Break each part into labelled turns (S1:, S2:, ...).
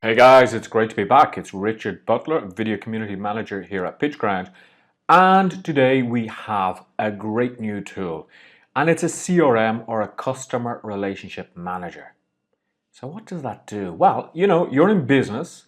S1: Hey guys, it's great to be back. It's Richard Butler, Video Community Manager here at PitchGround. And today we have a great new tool. And it's a CRM or a Customer Relationship Manager. So what does that do? Well, you're in business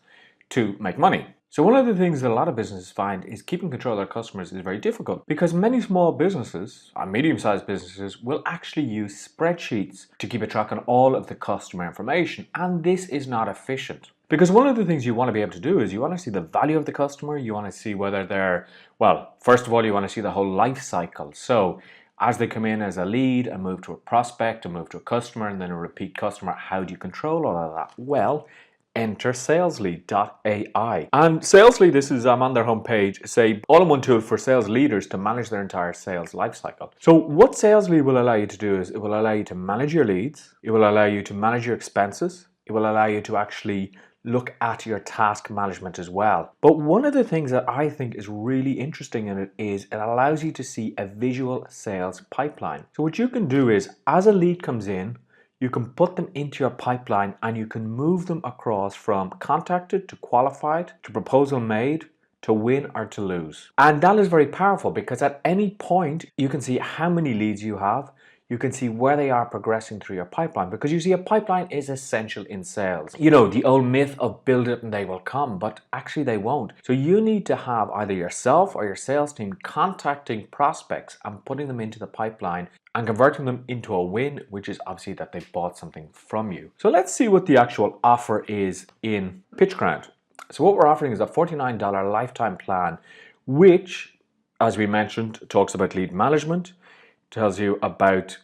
S1: to make money. So one of the things that a lot of businesses find is keeping control of their customers is very difficult because many small businesses or medium-sized businesses will actually use spreadsheets to keep a track on all of the customer information, and this is not efficient. Because one of the things you want to be able to do is you want to see the value of the customer, you want to see whether they're, well, first of all, you want to see the whole life cycle. So as they come in as a lead and move to a prospect and move to a customer and then a repeat customer, how do you control all of that? Well, enter Salesly.ai. And Salesly, this is on their homepage, say all-in-one tool for sales leaders to manage their entire sales lifecycle. So what Salesly will allow you to do is it will allow you to manage your leads, it will allow you to manage your expenses, it will allow you to actually look at your task management as well. But one of the things that I think is really interesting in it is it allows you to see a visual sales pipeline. So what you can do is as a lead comes in, you can put them into your pipeline and you can move them across from contacted to qualified to proposal made to win or to lose. And that is very powerful because at any point you can see how many leads you have. You can see where they are progressing through your pipeline, because you see a pipeline is essential in sales. You know, the old myth of build it and they will come, but actually they won't. So you need to have either yourself or your sales team contacting prospects and putting them into the pipeline and converting them into a win, which is obviously that they bought something from you. So let's see what the actual offer is in PitchGround. So what we're offering is a $49 lifetime plan, which, as we mentioned, talks about lead management, tells you about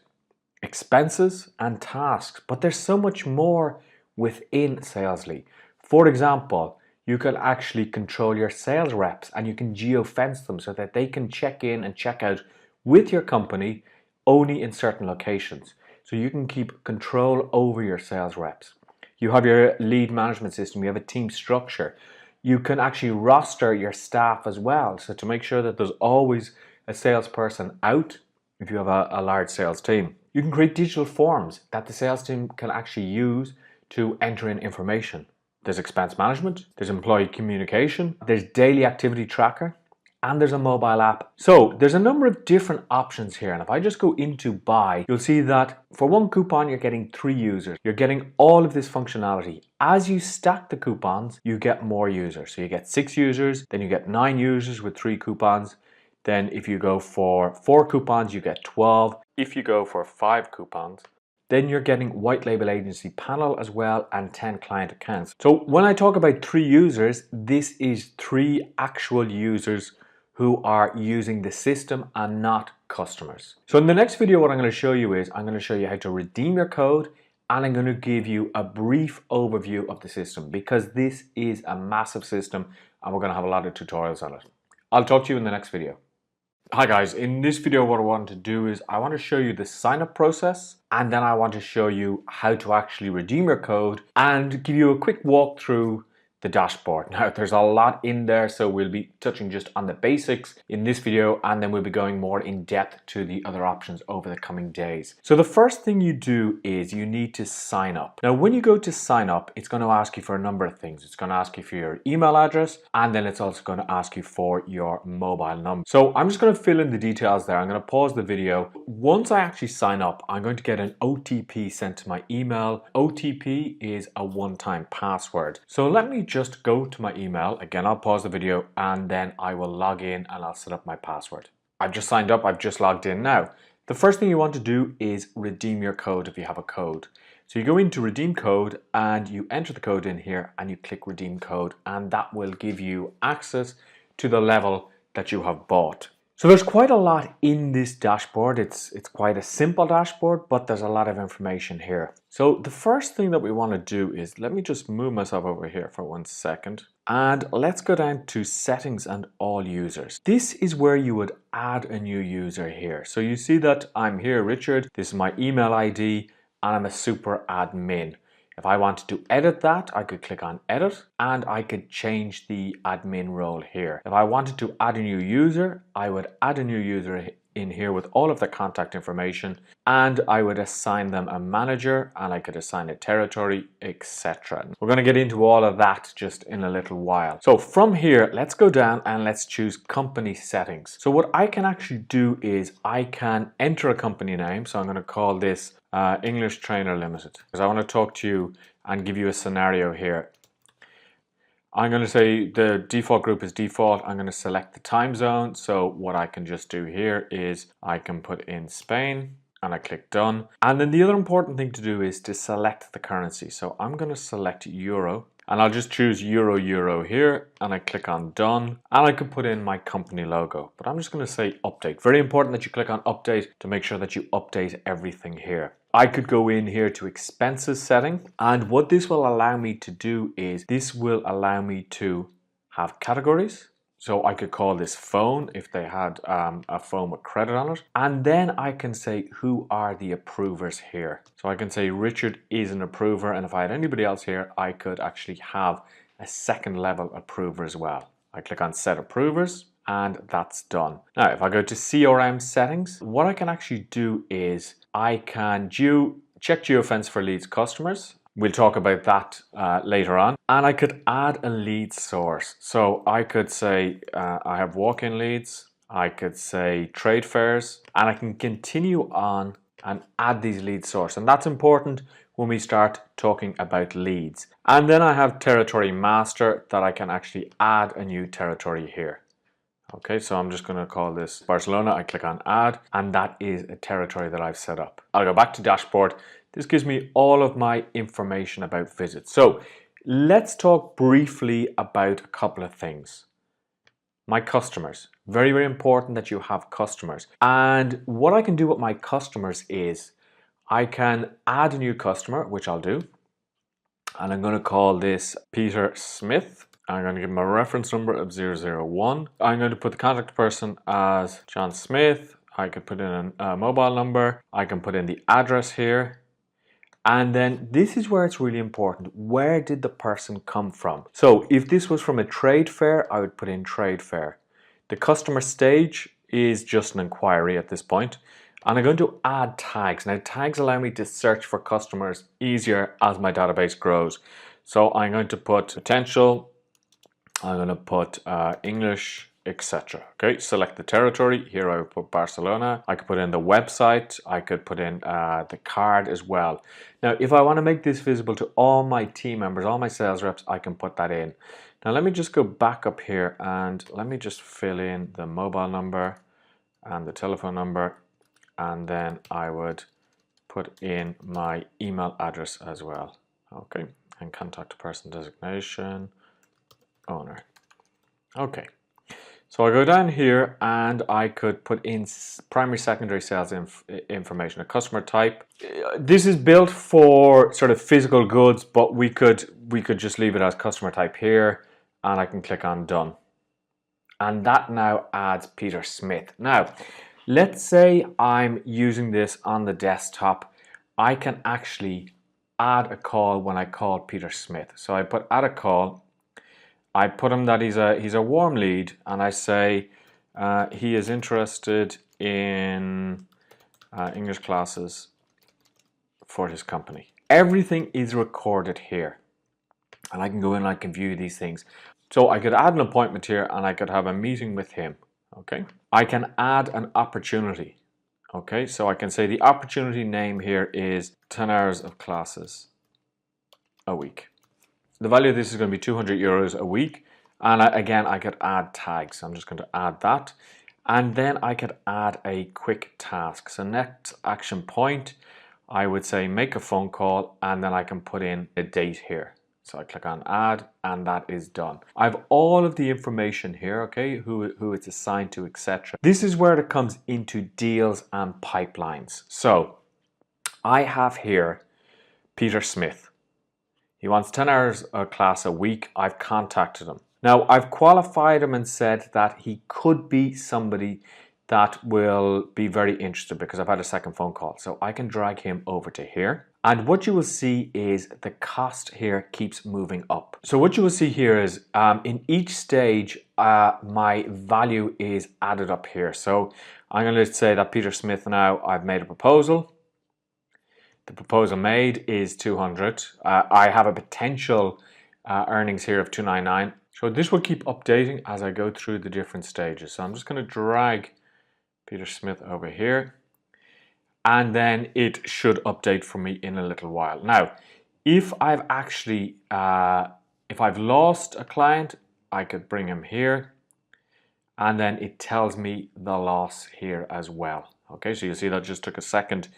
S1: expenses and tasks, but there's so much more within Salesly. For example, you can actually control your sales reps and you can geo-fence them so that they can check in and check out with your company only in certain locations. So you can keep control over your sales reps. You have your lead management system, you have a team structure. You can actually roster your staff as well, so to make sure that there's always a salesperson out if you have a large sales team. You can create digital forms that the sales team can actually use to enter in information. There's expense management, there's employee communication, there's daily activity tracker, and there's a mobile app. So there's a number of different options here. And if I just go into buy, you'll see that for one coupon, you're getting 3 users. You're getting all of this functionality. As you stack the coupons, you get more users. So you get 6 users, then you get 9 users with 3 coupons. Then if you go for 4 coupons, you get 12. If you go for 5 coupons, then you're getting white label agency panel as well and 10 client accounts. So when I talk about 3 users, this is 3 actual users who are using the system and not customers. So in the next video, what I'm going to show you is I'm going to show you how to redeem your code, and I'm going to give you a brief overview of the system because this is a massive system and we're going to have a lot of tutorials on it. I'll talk to you in the next video. Hi guys, in this video what I want to do is I want to show you the sign up process, and then I want to show you how to actually redeem your code and give you a quick walkthrough the dashboard. Now there's a lot in there, so we'll be touching just on the basics in this video, and then we'll be going more in depth to the other options over the coming days. So the first thing you do is you need to sign up. Now when you go to sign up, it's going to ask you for a number of things. It's going to ask you for your email address, and then it's also going to ask you for your mobile number. So I'm just going to fill in the details there. I'm going to pause the video. Once I actually sign up, I'm going to get an OTP sent to my email. OTP is a one-time password. So let me just go to my email. Again, I'll pause the video and then I will log in and I'll set up my password. I've just signed up, I've just logged in now. The first thing you want to do is redeem your code if you have a code. So you go into redeem code and you enter the code in here and you click redeem code, and that will give you access to the level that you have bought. So there's quite a lot in this dashboard. It's quite a simple dashboard, but there's a lot of information here. So the first thing that we want to do is, let me just move myself over here for 1 second. And let's go down to settings and all users. This is where you would add a new user here. So you see that I'm here, Richard. This is my email ID and I'm a super admin. If I wanted to edit that, I could click on edit and I could change the admin role here. If I wanted to add a new user, I would add a new user in here with all of the contact information, and I would assign them a manager, and I could assign a territory, etc. We're going to get into all of that just in a little while. So from here, let's go down and let's choose company settings. So what I can actually do is I can enter a company name. So I'm going to call this English Trainer Limited, because I want to talk to you and give you a scenario here. I'm going to say the default group is default. I'm going to select the time zone. So what I can just do here is I can put in Spain and I click done. And then the other important thing to do is to select the currency. So I'm going to select euro and I'll just choose euro here and I click on done, and I could put in my company logo, but I'm just going to say update. Very important that you click on update to make sure that you update everything here. I could go in here to expenses setting, and what this will allow me to do is this will allow me to have categories. So I could call this phone if they had a phone with credit on it. And then I can say who are the approvers here. So I can say Richard is an approver, and if I had anybody else here, I could actually have a second level approver as well. I click on set approvers and that's done. Now if I go to CRM settings, what I can actually do is I can check geofence for leads customers. We'll talk about that later on. And I could add a lead source. So I could say I have walk-in leads. I could say trade fairs, and I can continue on and add these lead source. And that's important when we start talking about leads. And then I have territory master that I can actually add a new territory here. Okay, so I'm just going to call this Barcelona. I click on add, and that is a territory that I've set up. I'll go back to dashboard. This gives me all of my information about visits. So let's talk briefly about a couple of things. My customers. Very, very important that you have customers. And what I can do with my customers is I can add a new customer, which I'll do. And I'm going to call this Peter Smith. I'm going to give him a reference number of 001. I'm going to put the contact person as John Smith. I could put in a mobile number. I can put in the address here. And then this is where it's really important. Where did the person come from? So if this was from a trade fair, I would put in trade fair. The customer stage is just an inquiry at this point. And I'm going to add tags. Now tags allow me to search for customers easier as my database grows. So I'm going to put potential, I'm going to put English, etc. Okay, select the territory. Here I would put Barcelona. I could put in the website. I could put in the card as well. Now, if I want to make this visible to all my team members, all my sales reps, I can put that in. Now, let me just go back up here and let me just fill in the mobile number and the telephone number. And then I would put in my email address as well. Okay, and contact person designation, owner. Okay. So I go down here and I could put in primary, secondary sales information, a customer type. This is built for sort of physical goods, but we could just leave it as customer type here, and I can click on done. And that now adds Peter Smith. Now, let's say I'm using this on the desktop. I can actually add a call when I call Peter Smith. So I put add a call. I put him that he's a warm lead, and I say he is interested in English classes for his company. Everything is recorded here, and I can go in and I can view these things. So I could add an appointment here, and I could have a meeting with him. Okay, I can add an opportunity. Okay, so I can say the opportunity name here is 10 hours of classes a week. The value of this is going to be 200 euros a week. And again, I could add tags. I'm just going to add that. And then I could add a quick task. So next action point, I would say make a phone call, and then I can put in a date here. So I click on add, and that is done. I have all of the information here, okay, who it's assigned to, etc. This is where it comes into deals and pipelines. So I have here Peter Smith. He wants 10 hours of class a week. I've contacted him. Now, I've qualified him and said that he could be somebody that will be very interested because I've had a second phone call. So I can drag him over to here. And what you will see is the cost here keeps moving up. So what you will see here is in each stage, my value is added up here. So I'm going to say that Peter Smith now, I've made a proposal. The proposal made is 200. I have a potential earnings here of 299. So this will keep updating as I go through the different stages. So I'm just going to drag Peter Smith over here, and then it should update for me in a little while. Now, if I've actually, if I've lost a client, I could bring him here, and then it tells me the loss here as well. Okay, so you see that just took a second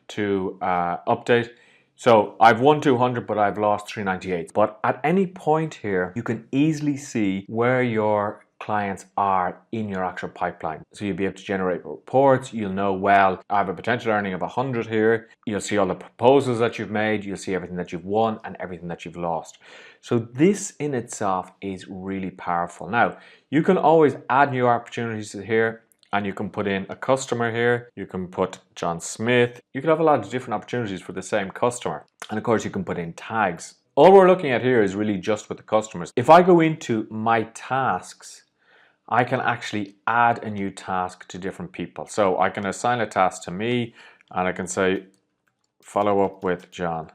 S1: to update. So I've won 200, but I've lost 398. But at any point here, you can easily see where your clients are in your actual pipeline. So you'll be able to generate reports. You'll know, well, I have a potential earning of 100 here. You'll see all the proposals that you've made. You'll see everything that you've won and everything that you've lost. So this in itself is really powerful. Now, you can always add new opportunities here, and you can put in a customer here. You can put John Smith. You can have a lot of different opportunities for the same customer. And of course, you can put in tags. All we're looking at here is really just with the customers. If I go into my tasks, I can actually add a new task to different people. So I can assign a task to me, and I can say, follow up with John.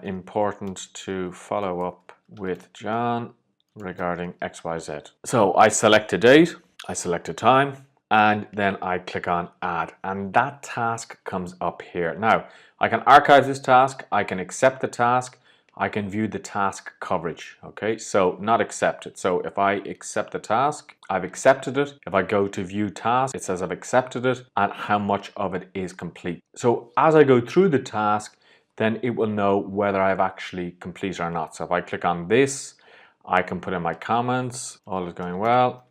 S1: Important to follow up with John regarding XYZ. So I select a date, I select a time, and then I click on add, and that task comes up here. Now, I can archive this task, I can accept the task, I can view the task coverage, okay? So not accepted. So if I accept the task, I've accepted it. If I go to view task, it says I've accepted it and how much of it is complete. So as I go through the task, then it will know whether I've actually completed or not. So if I click on this, I can put in my comments, all is going well.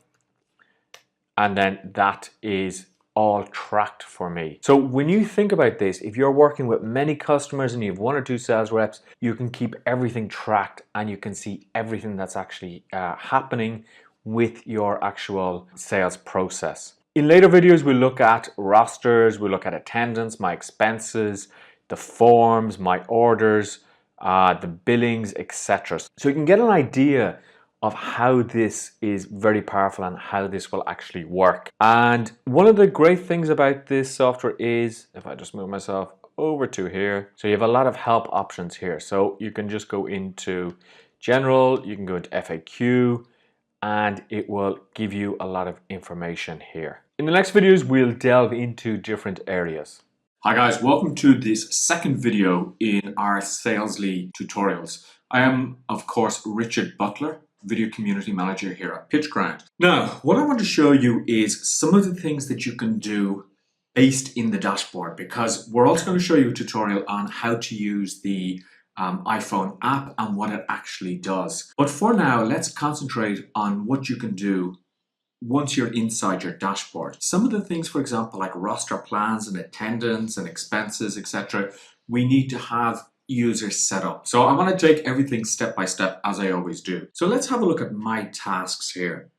S1: And then that is all tracked for me. So when you think about this, if you're working with many customers and you have 1 or 2 sales reps, you can keep everything tracked and you can see everything that's actually happening with your actual sales process. In later videos, we'll look at rosters, we'll look at attendance, my expenses, the forms, my orders, the billings, etc. So you can get an idea of how this is very powerful and how this will actually work. And one of the great things about this software is, if I just move myself over to here, so you have a lot of help options here. So you can just go into general, you can go into FAQ, and it will give you a lot of information here. In the next videos, we'll delve into different areas. Hi guys, welcome to this second video in our Salesly tutorials. I am, of course, Richard Butler, Video Community Manager here at PitchGround. Now, what I want to show you is some of the things that you can do based in the dashboard, because we're also going to show you a tutorial on how to use the iPhone app and what it actually does. But for now, let's concentrate on what you can do once you're inside your dashboard. Some of the things, for example, like roster plans and attendance and expenses, etc., we need to have users set up. So I want to take everything step by step as I always do. So let's have a look at my tasks here.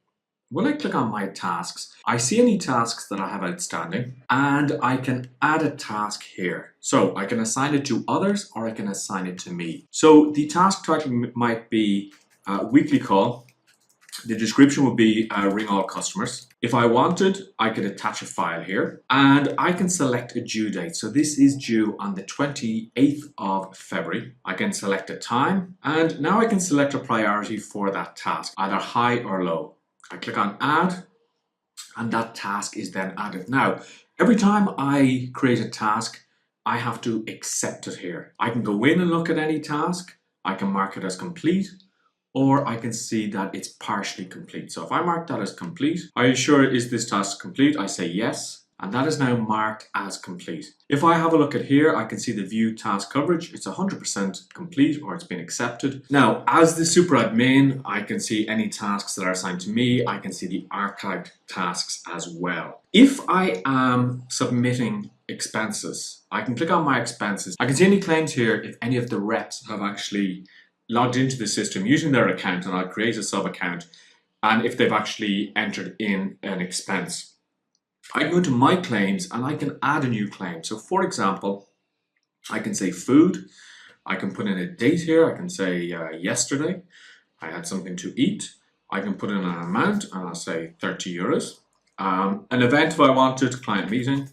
S1: When I click on my tasks, I see any tasks that I have outstanding, and I can add a task here. So I can assign it to others or I can assign it to me. So the task title might be weekly call. The description would be ring all customers. If I wanted, I could attach a file here, and I can select a due date. So this is due on the 28th of February. I can select a time, and now I can select a priority for that task, either high or low. I click on add, and that task is then added. Now, every time I create a task, I have to accept it here. I can go in and look at any task. I can mark it as complete, or I can see that it's partially complete. So if I mark that as complete, are you sure is this task complete? I say yes, and that is now marked as complete. If I have a look at here, I can see the view task coverage. It's 100% complete, or it's been accepted. Now, as the super admin, I can see any tasks that are assigned to me. I can see the archived tasks as well. If I am submitting expenses, I can click on my expenses. I can see any claims here if any of the reps have actually logged into the system using their account, and I'll create a sub account, and if they've actually entered in an expense. I can go to my claims and I can add a new claim. So for example, I can say food. I can put in a date here. I can say yesterday I had something to eat. I can put in an amount and I'll say 30 euros. An event if I wanted, client meeting,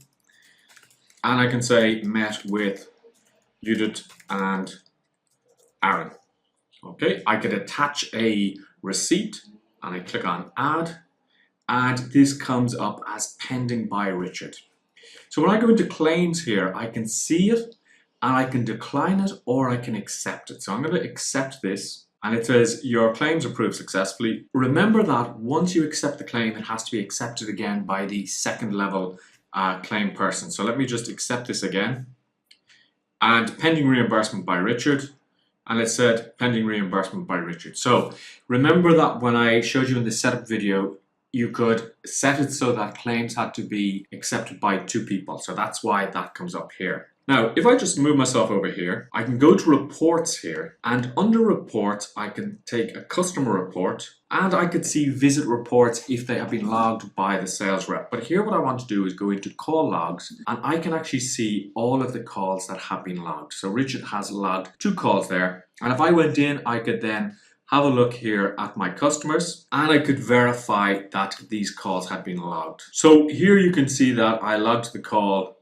S1: and I can say met with Judith and Aaron. Okay, I could attach a receipt and I click on add, and this comes up as pending by Richard. So when I go into claims here, I can see it and I can decline it or I can accept it. So I'm going to accept this, and it says your claims approved successfully. Remember that once you accept the claim, it has to be accepted again by the second level claim person. So let me just accept this again. And pending reimbursement by Richard. And it said pending reimbursement by Richard. So remember that when I showed you in the setup video, you could set it so that claims had to be accepted by 2 people. So that's why that comes up here. Now, if I just move myself over here, I can go to reports here, and under reports, I can take a customer report, and I could see visit reports if they have been logged by the sales rep. But here what I want to do is go into call logs, and I can actually see all of the calls that have been logged. So Richard has logged 2 calls there. And if I went in, I could then have a look here at my customers, and I could verify that these calls had been logged. So here you can see that I logged the call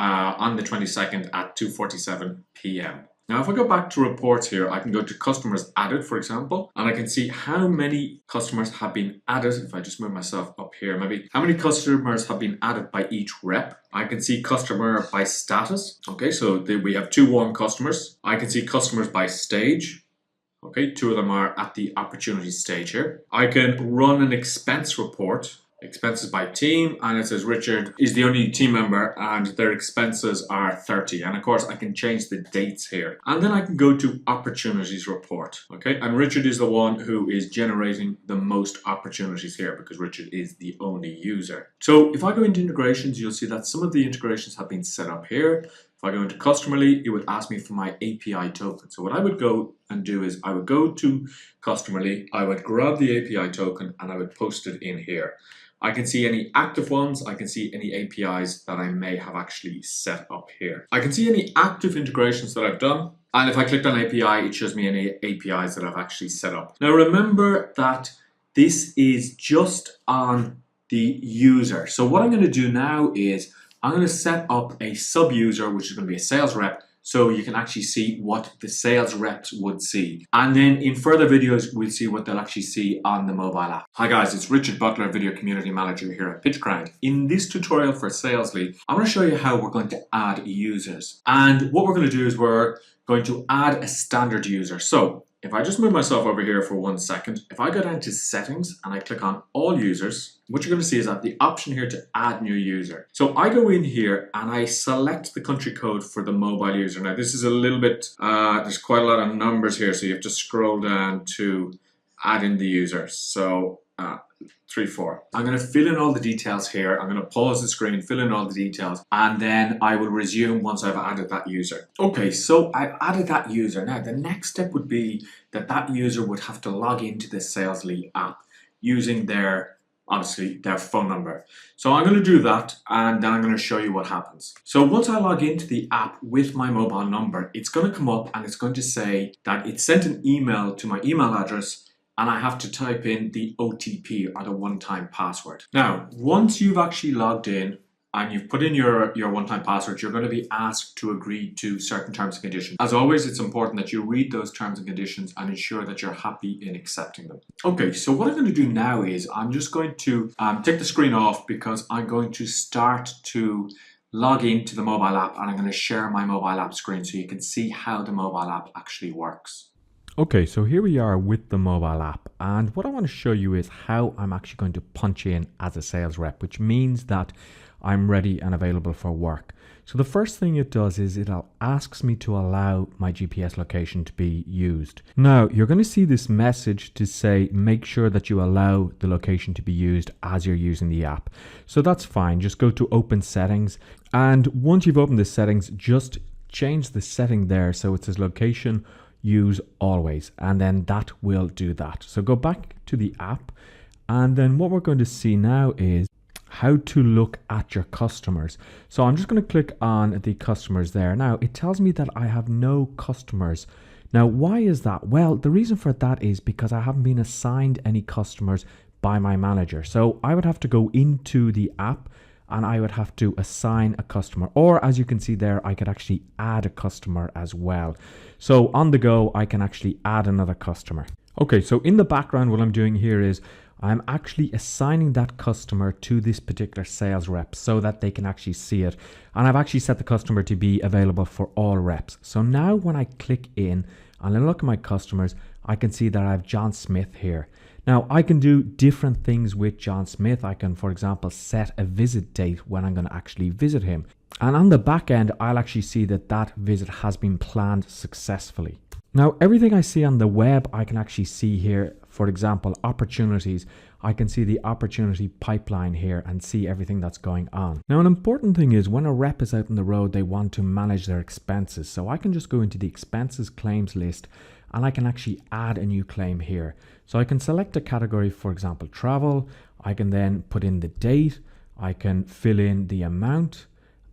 S1: on the 22nd at 2:47 p.m. Now, if I go back to reports here, I can go to customers added, for example, and I can see how many customers have been added. If I just move myself up here, maybe how many customers have been added by each rep. I can see customer by status. Okay, so we have 2 warm customers. I can see customers by stage. Okay, 2 of them are at the opportunity stage here. I can run an expense report. Expenses by team, and it says Richard is the only team member and their expenses are 30, and of course I can change the dates here, and then I can go to opportunities report. Okay, and Richard is the one who is generating the most opportunities here because Richard is the only user. So if I go into integrations, you'll see that some of the integrations have been set up here. If I go into Customerly, it would ask me for my API token. So what I would go and do is I would go to Customerly, I would grab the API token and I would post it in here. I can see any active ones, I can see any APIs that I may have actually set up here. I can see any active integrations that I've done, and if I clicked on API, it shows me any APIs that I've actually set up. Now remember that this is just on the user. So what I'm going to do now is I'm going to set up a sub-user, which is going to be a sales rep, so you can actually see what the sales reps would see. And then in further videos, we'll see what they'll actually see on the mobile app. Hi guys, it's Richard Butler, Video Community Manager here at PitchGrind. In this tutorial for Salesly, I'm going to show you how we're going to add users. And what we're going to do is we're going to add a standard user. So if I just move myself over here for 1 second, if I go down to settings and I click on all users, what you're going to see is that the option here to add new user. So I go in here and I select the country code for the mobile user. Now this is a little bit, there's quite a lot of numbers here, so you have to scroll down to add in the user. So 34. I'm going to fill in all the details here. I'm going to pause the screen, fill in all the details, and then I will resume once I've added that user. Okay, so I've added that user. Now the next step would be that that user would have to log into the Salesly app using obviously their phone number. So I'm going to do that, and then I'm going to show you what happens. So once I log into the app with my mobile number, it's going to come up and it's going to say that it sent an email to my email address, and I have to type in the OTP, or the one-time password. Now, once you've actually logged in and you've put in your one-time password, you're going to be asked to agree to certain terms and conditions. As always, it's important that you read those terms and conditions and ensure that you're happy in accepting them. Okay, so what I'm going to do now is I'm just going to take the screen off because I'm going to start to log into the mobile app, and I'm going to share my mobile app screen so you can see how the mobile app actually works. Okay, so here we are with the mobile app, and what I want to show you is how I'm actually going to punch in as a sales rep, which means that I'm ready and available for work. So the first thing it does is it asks me to allow my GPS location to be used. Now, you're going to see this message to say, make sure that you allow the location to be used as you're using the app. So that's fine. Just go to open settings, and once you've opened the settings, just change the setting there so it says location use always, and then that will do that. So go back to the app, and then what we're going to see now is how to look at your customers. So I'm just going to click on the customers there. Now it tells me that I have no customers. Now why is that? Well, the reason for that is because I haven't been assigned any customers
S2: by my manager. So I would have to go into the app and I would have to assign a customer, or as you can see there, I could actually add a customer as well. So on the go, I can actually add another customer. Okay, so in the background, what I'm doing here is I'm actually assigning that customer to this particular sales rep so that they can actually see it. And I've actually set the customer to be available for all reps. So now when I click in and I look at my customers, I can see that I have John Smith here. Now I can do different things with John Smith. I can, for example, set a visit date when I'm going to actually visit him. And on the back end, I'll actually see that that visit has been planned successfully. Now, everything I see on the web, I can actually see here. For example, opportunities. I can see the opportunity pipeline here and see everything that's going on. Now, an important thing is when a rep is out on the road, they want to manage their expenses. So I can just go into the expenses claims list and I can actually add a new claim here. So I can select a category, for example, travel. I can then put in the date. I can fill in the amount.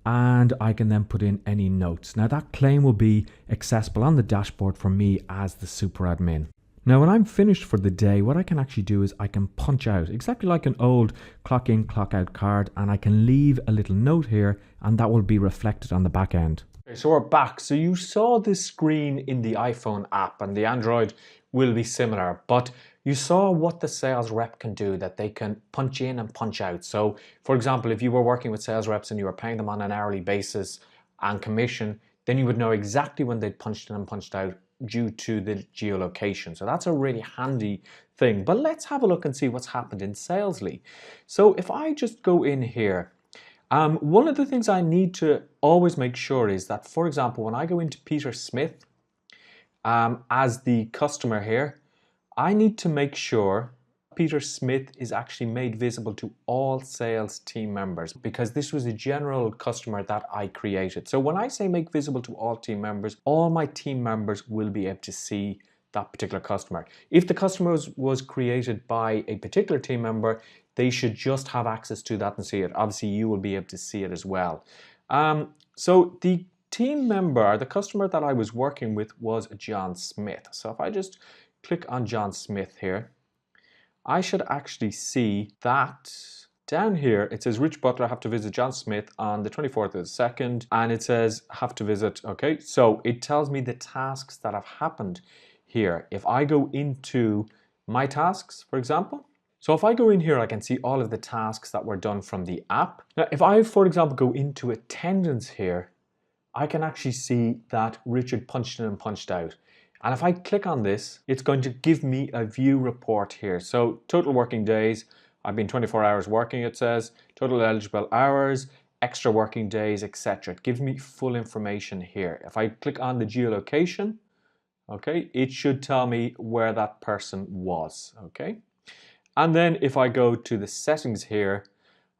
S2: And I can then put in any notes. Now that claim will be accessible on the dashboard for me as the super admin. Now when I'm finished for the day, what I can actually do is I can punch out exactly like an old clock in, clock out card, and I can leave a little note here and that will be reflected on the back end.
S1: Okay, so we're back. So you saw this screen in the iPhone app, and the Android will be similar, but you saw what the sales rep can do, that they can punch in and punch out. So for example, if you were working with sales reps and you were paying them on an hourly basis and commission, then you would know exactly when they'd punched in and punched out due to the geolocation. So that's a really handy thing. But let's have a look and see what's happened in Salesly. So if I just go in here, one of the things I need to always make sure is that, for example, when I go into Peter Smith as the customer here, I need to make sure Peter Smith is actually made visible to all sales team members, because this was a general customer that I created. So when I say make visible to all team members, all my team members will be able to see that particular customer. If the customer was created by a particular team member, they should just have access to that and see it. Obviously, you will be able to see it as well. So the team member, the customer that I was working with was John Smith. So if I just click on John Smith here, I should actually see that down here it says Rich Butler have to visit John Smith on the 24th of the 2nd, and it says have to visit. Okay, so it tells me the tasks that have happened here. If I go into my tasks, for example, so if I go in here, I can see all of the tasks that were done from the app. Now, if I, for example, go into attendance here, I can actually see that Richard punched in and punched out. And if I click on this, it's going to give me a view report here. So total working days, I've been 24 hours working, it says, total eligible hours, extra working days, etc. It gives me full information here. If I click on the geolocation, okay, it should tell me where that person was, okay? And then if I go to the settings here,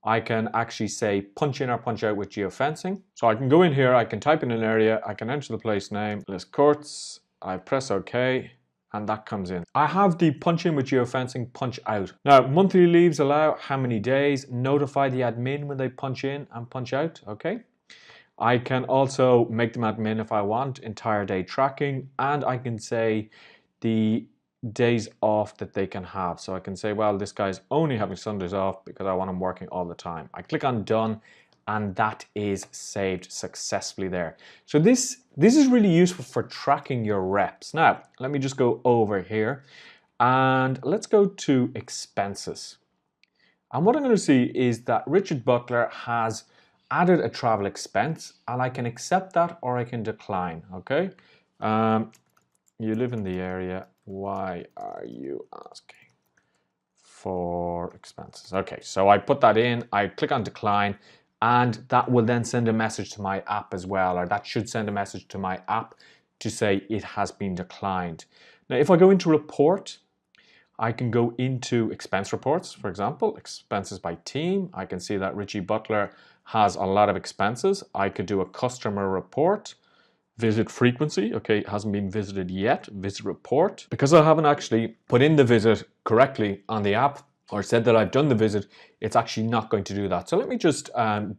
S1: I can actually say punch in or punch out with geofencing. So I can go in here, I can type in an area, I can enter the place name, list courts, I press OK, and that comes in. I have the punch in with geofencing, punch out. Now, monthly leaves allow how many days, notify the admin when they punch in and punch out, okay? I can also make them admin if I want, entire day tracking, and I can say the days off that they can have. So I can say, well, this guy's only having Sundays off because I want him working all the time. I click on done, and that is saved successfully there. So this is really useful for tracking your reps. Now, let me just go over here and let's go to expenses. And what I'm going to see is that Richard Butler has added a travel expense, and I can accept that or I can decline, okay? You live in the area, why are you asking for expenses? Okay, so I put that in, I click on decline, and that will then send a message to my app as well, or that should send a message to my app to say it has been declined. Now, if I go into report, I can go into expense reports, for example, expenses by team. I can see that Richie Butler has a lot of expenses. I could do a customer report, visit frequency. Okay, it hasn't been visited yet, visit report. Because I haven't actually put in the visit correctly on the app, or said that I've done the visit, it's actually not going to do that. So let me just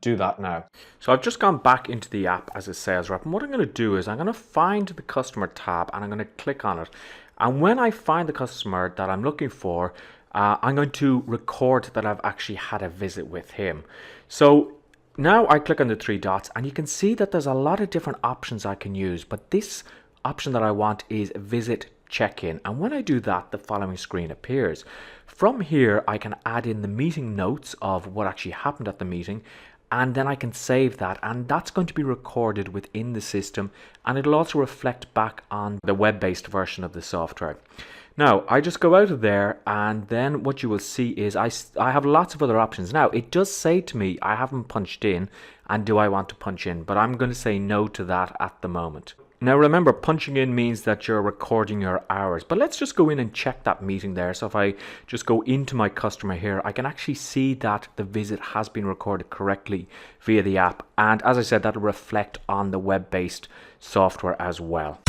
S1: do that now. So I've just gone back into the app as a sales rep, and what I'm going to do is I'm going to find the customer tab and I'm going to click on it. And when I find the customer that I'm looking for, I'm going to record that I've actually had a visit with him. So now I click on the three dots and you can see that there's a lot of different options I can use, but this option that I want is visit check-in, and when I do that, the following screen appears. From here I can add in the meeting notes of what actually happened at the meeting, and then I can save that, and that's going to be recorded within the system, and it'll also reflect back on the web-based version of the software. Now I just go out of there, and then what you will see is I have lots of other options. Now it does say to me I haven't punched in, and do I want to punch in, but I'm going to say no to that at the moment. Now remember, punching in means that you're recording your hours, but let's just go in and check that meeting there. So if I just go into my customer here, I can actually see that the visit has been recorded correctly via the app, and as I said, that'll reflect on the web-based software as well.